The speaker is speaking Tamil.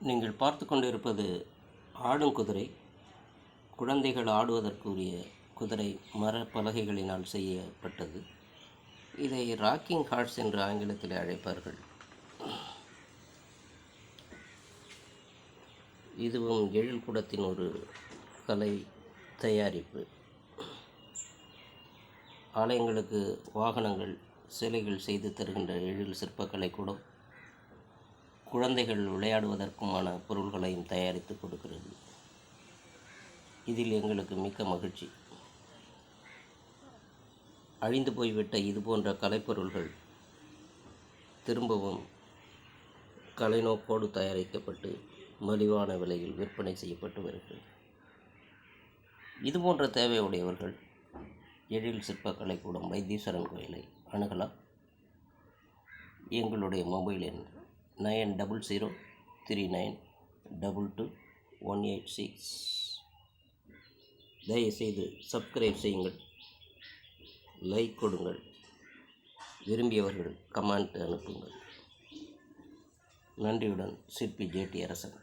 நீங்கள் பார்த்து கொண்டிருப்பது ஆடும் குதிரை. குழந்தைகள் ஆடுவதற்குரிய குதிரை மர பலகைகளினால் செய்யப்பட்டது. இதை ராக்கிங் ஹார்ஸ் என்று ஆங்கிலத்தில் அழைப்பார்கள். இதுவும் எழில் கூடத்தின் ஒரு கலை தயாரிப்பு. ஆலயங்களுக்கு வாகனங்கள் சிலைகள் செய்து தருகின்ற எழில் சிற்பக்கலை கூடம் குழந்தைகள் விளையாடுவதற்குமான பொருள்களையும் தயாரித்து கொடுக்கிறது. இதில் எங்களுக்கு மிக்க மகிழ்ச்சி. அழிந்து போய்விட்ட இது போன்ற கலைப்பொருள்கள் திரும்பவும் கலைநோக்கோடு தயாரிக்கப்பட்டு மலிவான விலையில் விற்பனை செய்யப்பட்டு வருகிறது. இதுபோன்ற தேவையுடையவர்கள் எழில் சிற்பக்கலை கூடம் வைத்தீஸ்வரன் கோயிலை அணுகலாம். எங்களுடைய மொபைல் எண் 9039222186. தயவுசெய்து சப்ஸ்கிரைப் செய்யுங்கள், லைக் கொடுங்கள், விரும்பியவர்கள் கமெண்ட் அனுப்புங்கள். நன்றியுடன் சிற்பி ஜேடி அரசன்.